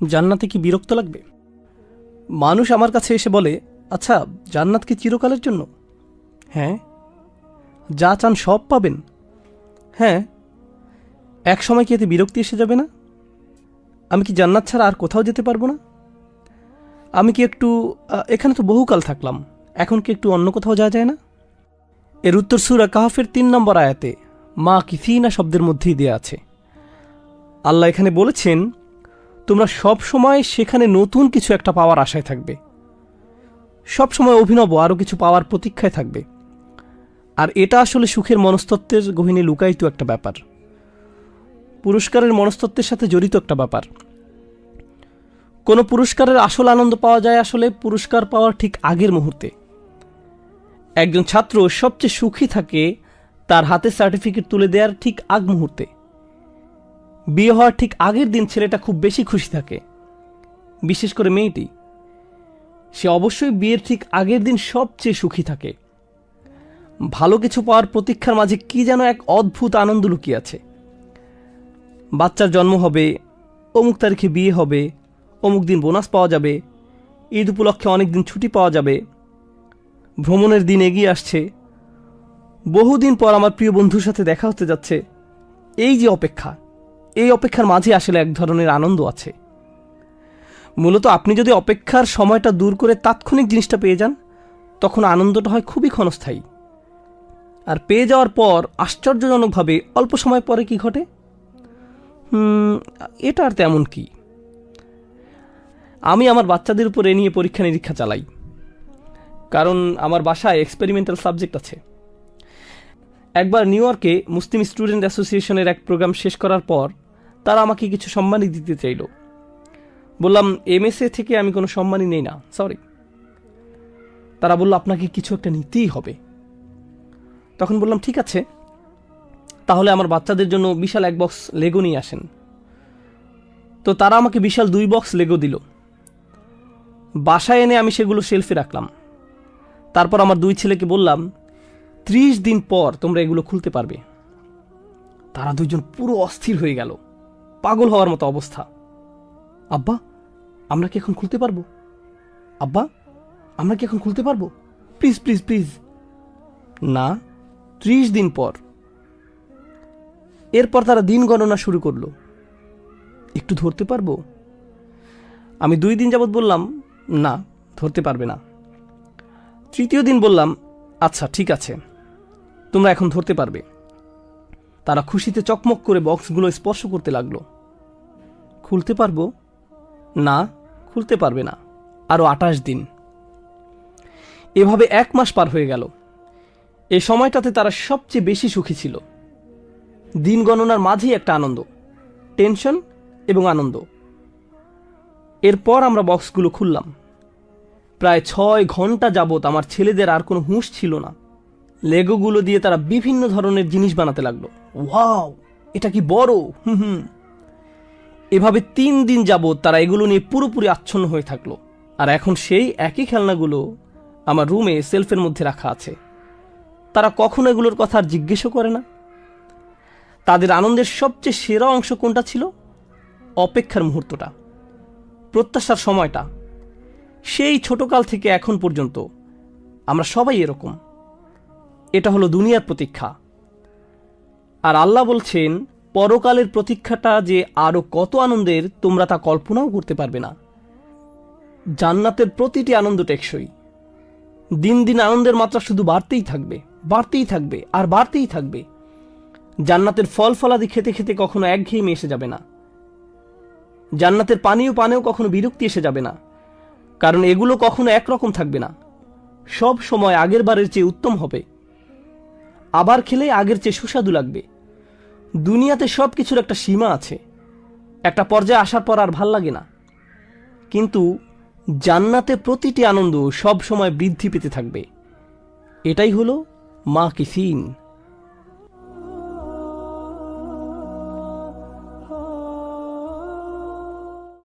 জান্নাতে কি বিরক্ত লাগবে? মানুষ আমার কাছে এসে বলে, আচ্ছা জান্নাত কি চিরকালের জন্য? হ্যাঁ। যা চান সব পাবেন? হ্যাঁ। এক সময় কি এতে বিরক্তি এসে যাবে না? আমি কি জান্নাত ছাড়া আর কোথাও যেতে পারবো না? আমি কি একটু এখানে তো বহুকাল থাকলাম, এখন কি একটু অন্য কোথাও যাওয়া যায় না? এর উত্তর সূরা কাহফের ৩ নম্বর আয়াতে মা কিসিনা শব্দের মধ্যেই দেয়া আছে। আল্লাহ এখানে বলেছেন, তোমরা সব সময় সেখানে নতুন কিছু একটা পাওয়ার আশায় থাকবে, সব সময় অভিনব আরও কিছু পাওয়ার প্রতীক্ষায় থাকবে। আর এটা আসলে সুখের মনস্তত্ত্বের গহীনে লুকায়িত একটা ব্যাপার, পুরস্কারের মনস্তত্ত্বের সাথে জড়িত একটা ব্যাপার। কোনো পুরস্কারের আসল আনন্দ পাওয়া যায় আসলে পুরস্কার পাওয়ার ঠিক আগের মুহূর্তে। একজন ছাত্র সবচেয়ে সুখী থাকে তার হাতে সার্টিফিকেট তুলে দেওয়ার ঠিক আগ মুহূর্তে। বিয়ে হওয়ার ঠিক আগের দিন ছেলেটা খুব বেশি খুশি থাকে, বিশেষ করে মেয়েটি। সে অবশ্যই বিয়ের ঠিক আগের দিন সবচেয়ে সুখী থাকে। ভালো কিছু পাওয়ার প্রতীক্ষার মাঝে কি যেন এক অদ্ভুত আনন্দ লুকিয়ে আছে। বাচ্চার জন্ম হবে, অমুক তারিখে বিয়ে হবে, অমুক দিন বোনাস পাওয়া যাবে, ঈদ উপলক্ষে অনেক দিন ছুটি পাওয়া যাবে, ভ্রমণের দিন এগিয়ে আসছে, বহুদিন পর আমার প্রিয় বন্ধুর সাথে দেখা হতে যাচ্ছে। এই যে অপেক্ষা, এই অপেক্ষার মাঝে আসলে এক ধরনের আনন্দ আছে। মূলত আপনি যদি অপেক্ষার সময়টা দূর করে তাৎক্ষণিক জিনিসটা পেয়ে যান, তখন আনন্দটা হয় খুবই ক্ষণস্থায়ী। আর পেয়ে যাওয়ার পর আশ্চর্যজনকভাবে অল্প সময় পরে কি ঘটে? এটা আর তেমন কি। আমি আমার বাচ্চাদের উপর এ নিয়ে পরীক্ষা নিরীক্ষা চালাই, কারণ আমার বাসায় এক্সপেরিমেন্টাল সাবজেক্ট আছে। একবার নিউ ইয়র্কে মুসলিম স্টুডেন্ট অ্যাসোসিয়েশনের এক প্রোগ্রাম শেষ করার পর তারা আমাকে কিছু সম্মানই দিতে চাইল। বললাম, এমএসএ থেকে আমি কোনো সম্মানই নেই না, সরি। তারা বলল, আপনাকে কিছু একটা নিতেই হবে। তখন বললাম, ঠিক আছে, তাহলে আমার বাচ্চাদের জন্য বিশাল এক বক্স লেগো নিয়ে আসেন। তো তারা আমাকে বিশাল 2 বক্স লেগো দিল। বাসায় এনে আমি সেগুলো শেলফে রাখলাম। তারপর আমার 2 ছেলেকে বললাম, 30 দিন পর তোমরা এগুলো খুলতে পারবে। তারা 2জন পুরো অস্থির হয়ে গেল, পাগল হওয়ার মতো অবস্থা। আব্বা, আমরা কি এখন খুলতে পারবো? আব্বা, আমরা কি এখন খুলতে পারবো? Please please please. না, 30 দিন পর। এরপর তারা দিন গণনা শুরু করলো। একটু ধরতে পারবো? আমি 2 দিন যাবৎ বললাম, না, ধরতে পারবে না। 3য় দিন বললাম, আচ্ছা ঠিক আছে, তোমরা এখন ধরতে পারবে। তারা খুশিতে চকমক করে বক্সগুলো স্পর্শ করতে লাগলো। খুলতে পারবো? না, খুলতে পারবে না। আরও 28 দিন। এভাবে 1 মাস পার হয়ে গেল। এই সময়টাতে তারা সবচেয়ে বেশি সুখী ছিল। দিন গণনার মাঝেই একটা আনন্দ, টেনশন এবং আনন্দ। এরপর আমরা বক্সগুলো খুললাম। প্রায় 6 ঘন্টা যাবৎ আমার ছেলেদের আর কোনো হুঁশ ছিল না। লেগোগুলো দিয়ে তারা বিভিন্ন ধরনের জিনিস বানাতে লাগলো। ওয়াও, এটা কি বড়! এভাবে 3 দিন যাবৎ তারা এগুলো নিয়ে পুরোপুরি আচ্ছন্ন হয়ে থাকলো। আর এখন সেই একই খেলনাগুলো আমার রুমে সেলফের মধ্যে রাখা আছে। তারা কখনো এগুলোর কথা আর জিজ্ঞেসও করে না। তাদের আনন্দের সবচেয়ে সেরা অংশ কোনটা ছিল? অপেক্ষার মুহূর্তটা, প্রত্যাশার সময়টা। সেই ছোটকাল থেকে এখন পর্যন্ত আমরা সবাই এরকম। এটা হলো দুনিয়ার প্রতীক্ষা। আর আল্লাহ বলছেন, পরকালের প্রতীক্ষাটা যে আরো কত আনন্দের তোমরা তা কল্পনাও করতে পারবে না। জান্নাতের প্রতিটি আনন্দ টেকসই। দিন দিন আনন্দের মাত্রা শুধু বাড়তেই থাকবে, বাড়তেই থাকবে আর বাড়তেই থাকবে। জান্নাতের ফল ফলাদি খেতে খেতে কখনো একঘেয়েমি এসে যাবে না। জান্নাতের পানীয় পানেও কখনো বিরক্তি এসে যাবে না, কারণ এগুলো কখনো একরকম থাকবে না। সব সময় আগের বারের চেয়ে উত্তম হবে। আবার খেলে আগের চেয়ে সুস্বাদু লাগবে। দুনিয়াতে সব কিছুর একটা সীমা আছে, একটা পর্যায়ে আসার পর আর ভাল লাগে না। কিন্তু জান্নাতে প্রতিটি আনন্দ সব সময় বৃদ্ধি পেতে থাকবে। এটাই হলো মা কিসিন।